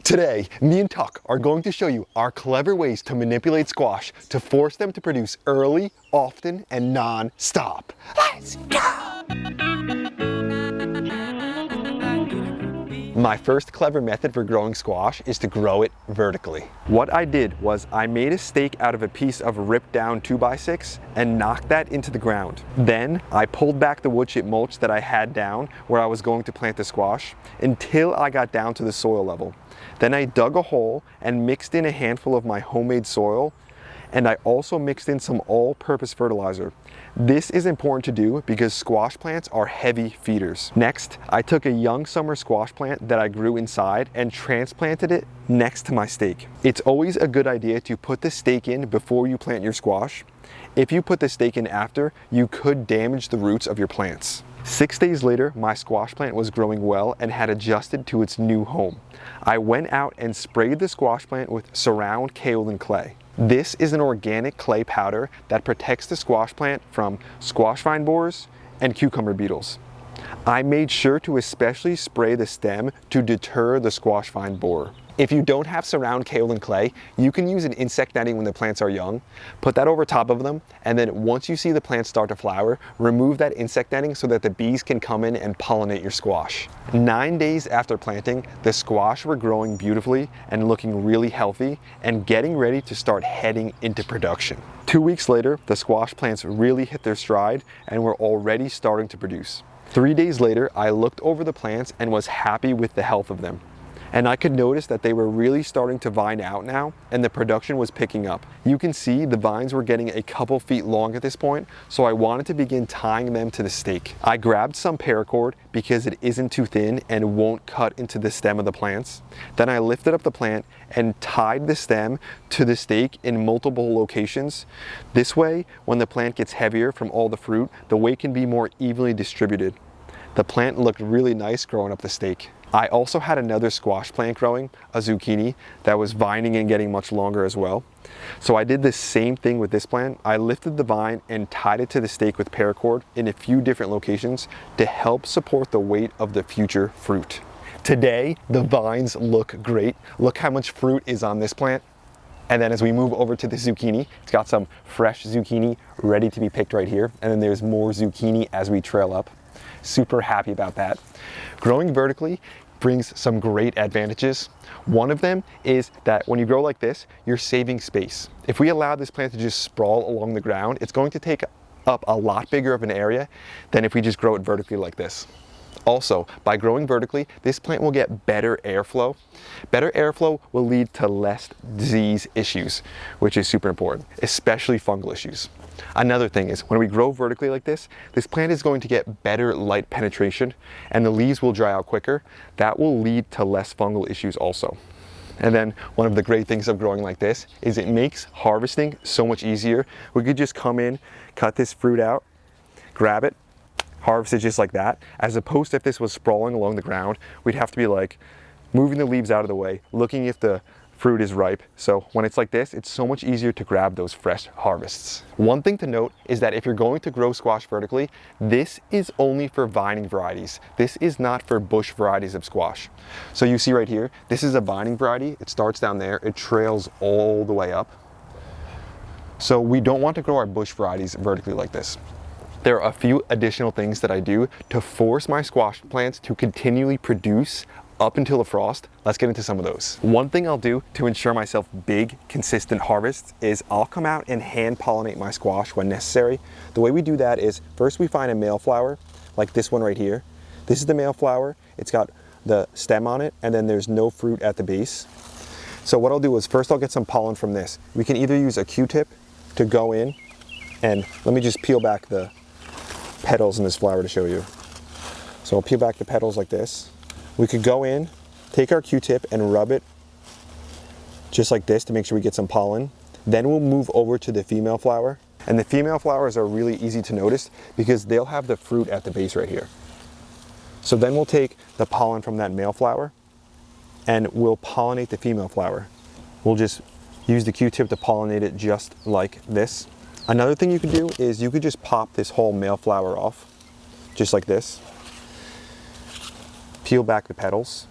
Today, me and Tuck are going to show you our clever ways to manipulate squash to force them to produce early, often, and non-stop. Let's go! My first clever method for growing squash is to grow it vertically. What I did was I made a stake out of a piece of ripped down 2x6 and knocked that into the ground. Then I pulled back the wood chip mulch that I had down where I was going to plant the squash until I got down to the soil level. Then I dug a hole and mixed in a handful of my homemade soil, and I also mixed in some all-purpose fertilizer. This is important to do because squash plants are heavy feeders. Next, I took a young summer squash plant that I grew inside and transplanted it next to my stake. It's always a good idea to put the stake in before you plant your squash. If you put the stake in after, you could damage the roots of your plants. 6 days later, my squash plant was growing well and had adjusted to its new home. I went out and sprayed the squash plant with Surround Kaolin Clay. This is an organic clay powder that protects the squash plant from squash vine borers and cucumber beetles. I made sure to especially spray the stem to deter the squash vine borer. If you don't have Surround Kaolin Clay, you can use an insect netting when the plants are young. Put that over top of them, and then once you see the plants start to flower, remove that insect netting so that the bees can come in and pollinate your squash. 9 days after planting, the squash were growing beautifully and looking really healthy and getting ready to start heading into production. 2 weeks later, the squash plants really hit their stride and were already starting to produce. 3 days later, I looked over the plants and was happy with the health of them. And I could notice that they were really starting to vine out now, and the production was picking up. You can see the vines were getting a couple feet long at this point, so I wanted to begin tying them to the stake. I grabbed some paracord because it isn't too thin and won't cut into the stem of the plants. Then I lifted up the plant and tied the stem to the stake in multiple locations. This way, when the plant gets heavier from all the fruit, the weight can be more evenly distributed. The plant looked really nice growing up the stake. I also had another squash plant growing, a zucchini, that was vining and getting much longer as well. So I did the same thing with this plant. I lifted the vine and tied it to the stake with paracord in a few different locations to help support the weight of the future fruit. Today, the vines look great. Look how much fruit is on this plant. And then as we move over to the zucchini, it's got some fresh zucchini ready to be picked right here. And then there's more zucchini as we trail up. Super happy about that. Growing vertically brings some great advantages. One of them is that when you grow like this, you're saving space. If we allow this plant to just sprawl along the ground, it's going to take up a lot bigger of an area than if we just grow it vertically like this. Also, by growing vertically, this plant will get better airflow. Better airflow will lead to less disease issues, which is super important, especially fungal issues. Another thing is when we grow vertically like this plant is going to get better light penetration and the leaves will dry out quicker. That will lead to less fungal issues also. And then one of the great things of growing like this is it makes harvesting so much easier. We could just come in, cut this fruit out, grab it, harvest it just like that, as opposed to if this was sprawling along the ground, we'd have to be like moving the leaves out of the way, looking if the fruit is ripe. So when it's like this, it's so much easier to grab those fresh harvests. One thing to note is that if you're going to grow squash vertically, this is only for vining varieties. This is not for bush varieties of squash. So you see right here, this is a vining variety. It starts down there, it trails all the way up. So we don't want to grow our bush varieties vertically like this. There are a few additional things that I do to force my squash plants to continually produce up until the frost. Let's get into some of those. One thing I'll do to ensure myself big, consistent harvests is I'll come out and hand pollinate my squash when necessary. The way we do that is first we find a male flower, like this one right here. This is the male flower. It's got the stem on it, and then there's no fruit at the base. So what I'll do is first I'll get some pollen from this. We can either use a Q-tip to go in, and let me just peel back the petals in this flower to show you. So I'll peel back the petals like this. We could go in, take our Q-tip and rub it just like this to make sure we get some pollen. Then we'll move over to the female flower. And the female flowers are really easy to notice because they'll have the fruit at the base right here. So then we'll take the pollen from that male flower and we'll pollinate the female flower. We'll just use the Q-tip to pollinate it just like this. Another thing you could do is you could just pop this whole male flower off, just like this. Peel back the petals,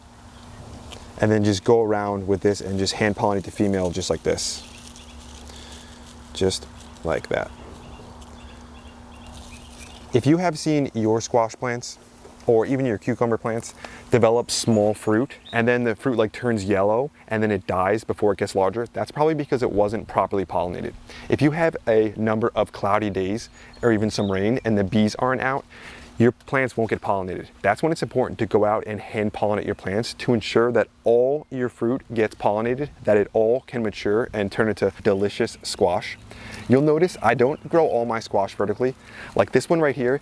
and then just go around with this and just hand pollinate the female just like this. Just like that. If you have seen your squash plants or even your cucumber plants develop small fruit and then the fruit like turns yellow and then it dies before it gets larger, that's probably because it wasn't properly pollinated. If you have a number of cloudy days or even some rain and the bees aren't out, your plants won't get pollinated. That's when it's important to go out and hand pollinate your plants to ensure that all your fruit gets pollinated, that it all can mature and turn into delicious squash. You'll notice I don't grow all my squash vertically. Like this one right here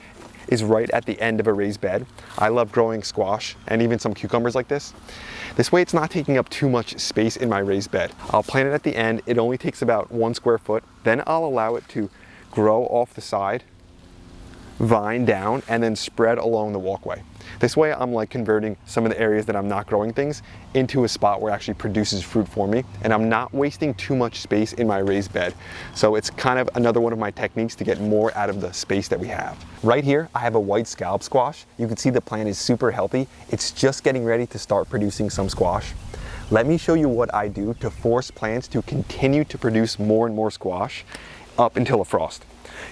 is right at the end of a raised bed. I love growing squash and even some cucumbers like this. This way it's not taking up too much space in my raised bed. I'll plant it at the end. It only takes about 1 square foot. Then I'll allow it to grow off the side, vine down, and then spread along the walkway. This way I'm like converting some of the areas that I'm not growing things into a spot where it actually produces fruit for me, and I'm not wasting too much space in my raised bed. So it's kind of another one of my techniques to get more out of the space that we have. Right here I have a white scallop squash. You can see the plant is super healthy. It's just getting ready to start producing some squash. Let me show you what I do to force plants to continue to produce more and more squash up until a frost.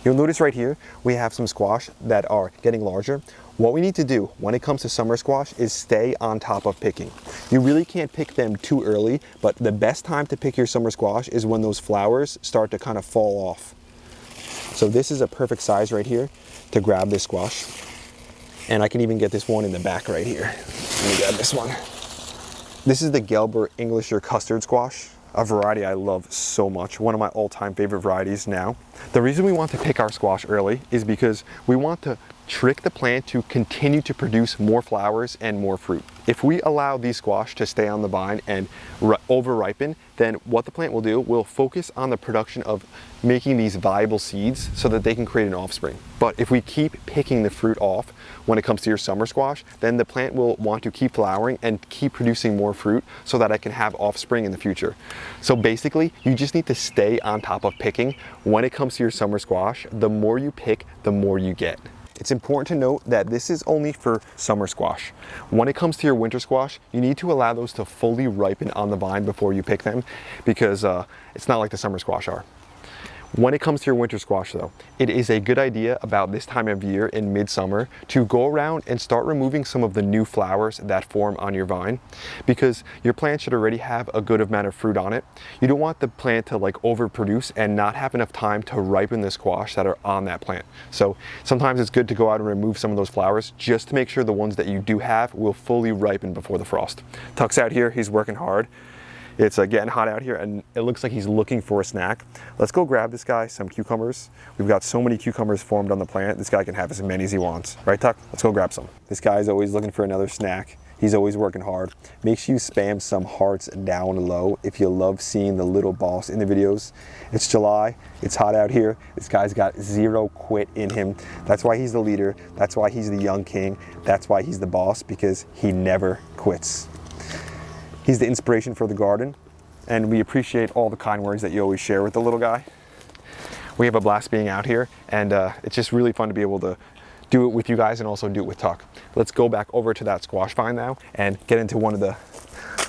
You'll notice right here we have some squash that are getting larger. What we need to do when it comes to summer squash is stay on top of picking. You really can't pick them too early, but the best time to pick your summer squash is when those flowers start to kind of fall off. So this is a perfect size right here to grab this squash. And I can even get this one in the back right here. Let me grab this one. This is the Gelber Englisher custard squash, a variety I love so much, one of my all-time favorite varieties now. The reason we want to pick our squash early is because we want to trick the plant to continue to produce more flowers and more fruit. If we allow these squash to stay on the vine and over ripen, then what the plant will do will focus on the production of making these viable seeds so that they can create an offspring. But if we keep picking the fruit off when it comes to your summer squash, then the plant will want to keep flowering and keep producing more fruit so that I can have offspring in the future. So basically, you just need to stay on top of picking. When it comes to your summer squash, the more you pick, the more you get. It's important to note that this is only for summer squash. When it comes to your winter squash, you need to allow those to fully ripen on the vine before you pick them, because it's not like the summer squash are. When it comes to your winter squash though, it is a good idea about this time of year in midsummer to go around and start removing some of the new flowers that form on your vine, because your plant should already have a good amount of fruit on it. You don't want the plant to like overproduce and not have enough time to ripen the squash that are on that plant. So sometimes it's good to go out and remove some of those flowers just to make sure the ones that you do have will fully ripen before the frost. Tuck's out here, he's working hard. It's getting hot out here and it looks like he's looking for a snack. Let's go grab this guy some cucumbers. We've got so many cucumbers formed on the plant. This guy can have as many as he wants. Right, Tuck? Let's go grab some. This guy's always looking for another snack. He's always working hard. Make sure you spam some hearts down low if you love seeing the little boss in the videos. It's July, it's hot out here. This guy's got zero quit in him. That's why he's the leader. That's why he's the young king. That's why he's the boss, because he never quits. He's the inspiration for the garden, and we appreciate all the kind words that you always share with the little guy. We have a blast being out here, and it's just really fun to be able to do it with you guys and also do it with Tuck. Let's go back over to that squash vine now and get into one of the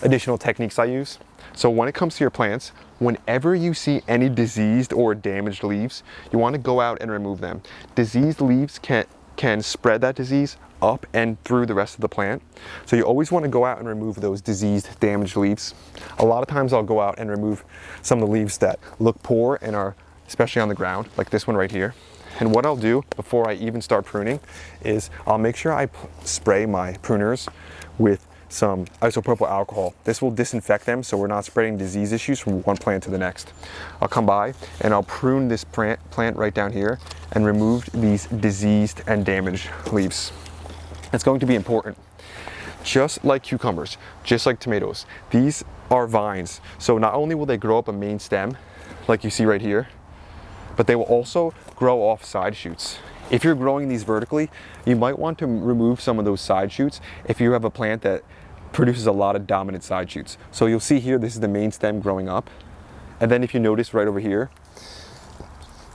additional techniques I use. So when it comes to your plants, whenever you see any diseased or damaged leaves, you want to go out and remove them. Diseased leaves can spread that disease up and through the rest of the plant. So you always want to go out and remove those diseased, damaged leaves. A lot of times I'll go out and remove some of the leaves that look poor and are especially on the ground, like this one right here. And what I'll do before I even start pruning is I'll make sure I spray my pruners with some isopropyl alcohol. This will disinfect them so we're not spreading disease issues from one plant to the next. I'll come by and I'll prune this plant right down here and remove these diseased and damaged leaves. It's going to be important. Just like cucumbers, just like tomatoes, these are vines. So not only will they grow up a main stem, like you see right here, but they will also grow off side shoots. If you're growing these vertically, you might want to remove some of those side shoots if you have a plant that produces a lot of dominant side shoots. So you'll see here, this is the main stem growing up. And then if you notice right over here,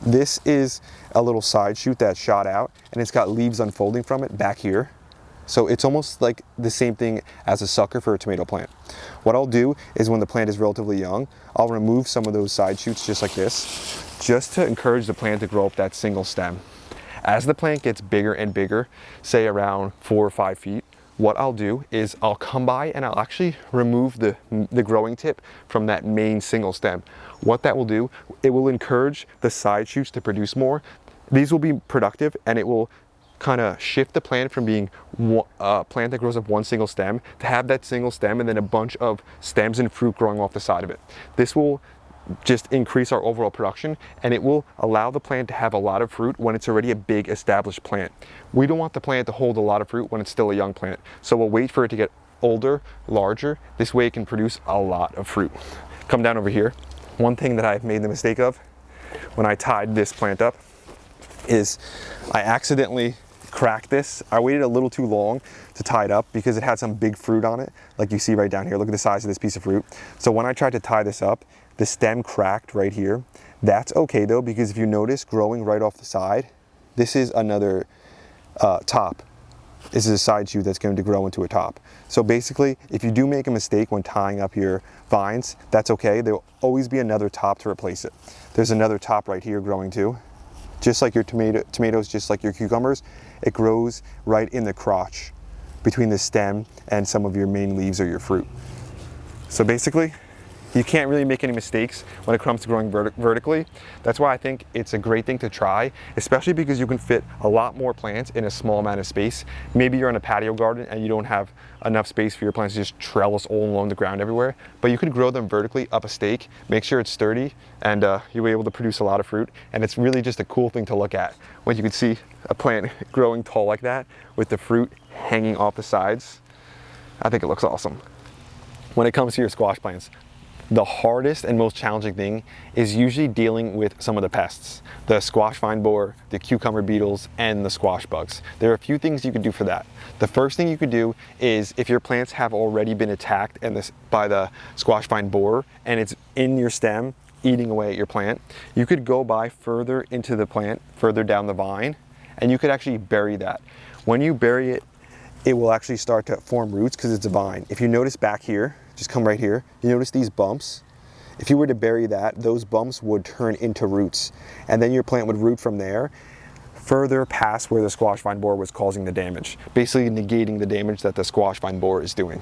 this is a little side shoot that shot out and it's got leaves unfolding from it back here. So it's almost like the same thing as a sucker for a tomato plant. What I'll do is when the plant is relatively young, I'll remove some of those side shoots just like this, just to encourage the plant to grow up that single stem. As the plant gets bigger and bigger, say around 4 or 5 feet, what I'll do is I'll come by and I'll actually remove the growing tip from that main single stem. What that will do, it will encourage the side shoots to produce more. These will be productive, and it will kind of shift the plant from being a plant that grows up one single stem to have that single stem and then a bunch of stems and fruit growing off the side of it. This will just increase our overall production, and it will allow the plant to have a lot of fruit when it's already a big established plant. We don't want the plant to hold a lot of fruit when it's still a young plant, so we'll wait for it to get older, larger. This way it can produce a lot of fruit. Come down over here. One thing that I've made the mistake of when I tied this plant up is I accidentally cracked this. I waited a little too long to tie it up because it had some big fruit on it, like you see right down here. Look at the size of this piece of fruit. So when I tried to tie this up, the stem cracked right here. That's okay though, because if you notice, growing right off the side, this is another top. This is a side shoot that's going to grow into a top. So basically, if you do make a mistake when tying up your vines, that's okay. There will always be another top to replace it. There's another top right here growing too. Just like your tomatoes, just like your cucumbers, it grows right in the crotch between the stem and some of your main leaves or your fruit. So basically, you can't really make any mistakes when it comes to growing vertically. That's why I think it's a great thing to try, especially because you can fit a lot more plants in a small amount of space. Maybe you're in a patio garden and you don't have enough space for your plants to just trellis all along the ground everywhere, but you could grow them vertically up a stake, make sure it's sturdy, and you'll be able to produce a lot of fruit. And it's really just a cool thing to look at when you can see a plant growing tall like that with the fruit hanging off the sides. I think it looks awesome. When it comes to your squash plants, the hardest and most challenging thing is usually dealing with some of the pests, the squash vine borer, the cucumber beetles, and the squash bugs. There are a few things you could do for that. The first thing you could do is, if your plants have already been attacked by the squash vine borer and it's in your stem eating away at your plant, you could go by further into the plant, further down the vine, and you could actually bury that. When you bury it, it will actually start to form roots because it's a vine. If you notice back here, just come right here, you notice these bumps? If you were to bury that, those bumps would turn into roots, and then your plant would root from there further past where the squash vine borer was causing the damage, basically negating the damage that the squash vine borer is doing.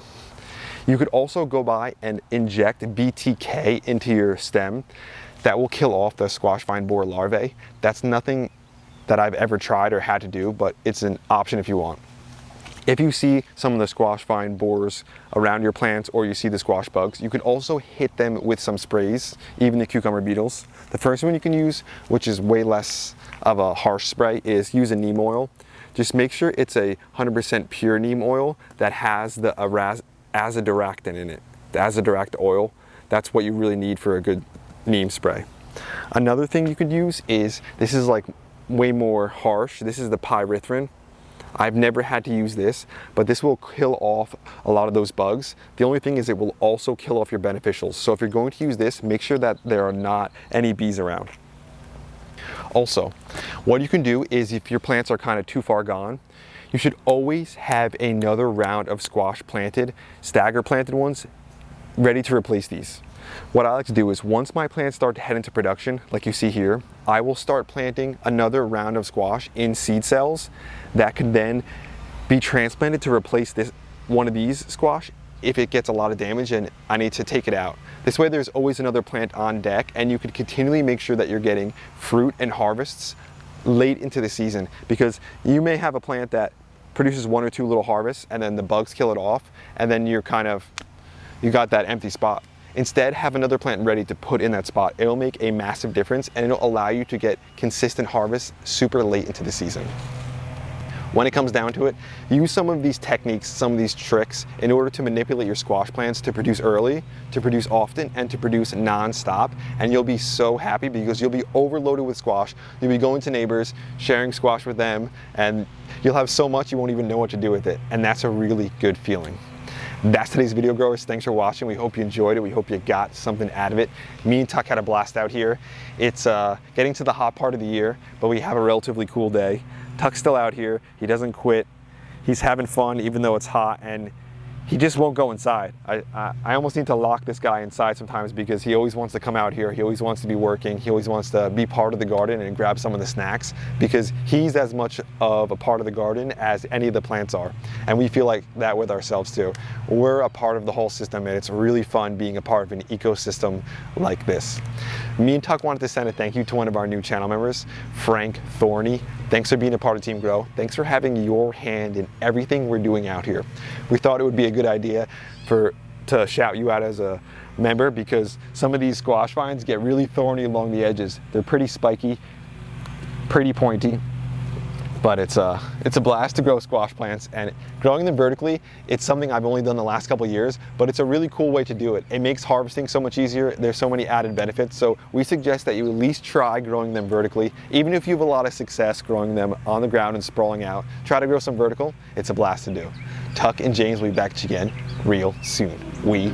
You could also go by and inject BTK into your stem. That will kill off the squash vine borer larvae. That's nothing that I've ever tried or had to do, but it's an option if you want. If you see some of the squash vine borers around your plants, or you see the squash bugs, you can also hit them with some sprays, even the cucumber beetles. The first one you can use, which is way less of a harsh spray, is use a neem oil. Just make sure it's a 100% pure neem oil that has the azadirachtin in it. The azadiract oil, that's what you really need for a good neem spray. Another thing you could use is, this is like way more harsh, this is the pyrethrin. I've never had to use this, but this will kill off a lot of those bugs. The only thing is it will also kill off your beneficials. So if you're going to use this, make sure that there are not any bees around. Also, what you can do is, if your plants are kind of too far gone, you should always have another round of squash planted, stagger planted ones, ready to replace these. What I like to do is, once my plants start to head into production, like you see here, I will start planting another round of squash in seed cells that can then be transplanted to replace one of these squash if it gets a lot of damage and I need to take it out. This way there's always another plant on deck, and you can continually make sure that you're getting fruit and harvests late into the season, because you may have a plant that produces 1 or 2 little harvests and then the bugs kill it off, and then you got that empty spot. Instead, have another plant ready to put in that spot. It'll make a massive difference, and it'll allow you to get consistent harvests super late into the season. When it comes down to it, use some of these techniques, some of these tricks, in order to manipulate your squash plants to produce early, to produce often, and to produce non-stop. And you'll be so happy, because you'll be overloaded with squash. You'll be going to neighbors, sharing squash with them, and you'll have so much you won't even know what to do with it. And that's a really good feeling. That's today's video, growers. Thanks for watching. We hope you enjoyed it. We hope you got something out of it. Me and Tuck had a blast out here. It's getting to the hot part of the year, but we have a relatively cool day. Tuck's still out here. He doesn't quit. He's having fun even though it's hot, and he just won't go inside. I almost need to lock this guy inside sometimes because he always wants to come out here. He always wants to be working. He always wants to be part of the garden and grab some of the snacks because he's as much of a part of the garden as any of the plants are. And we feel like that with ourselves too. We're a part of the whole system, and it's really fun being a part of an ecosystem like this. Me and Tuck wanted to send a thank you to one of our new channel members, Frank Thorny. Thanks for being a part of Team Grow. Thanks for having your hand in everything we're doing out here. We thought it would be a good idea to shout you out as a member because some of these squash vines get really thorny along the edges. They're pretty spiky, pretty pointy, but it's a blast to grow squash plants, and growing them vertically, it's something I've only done the last couple of years, but it's a really cool way to do it. It makes harvesting so much easier. There's so many added benefits, so we suggest that you at least try growing them vertically. Even if you have a lot of success growing them on the ground and sprawling out, try to grow some vertical. It's a blast to do. Tuck and James will be back again real soon. We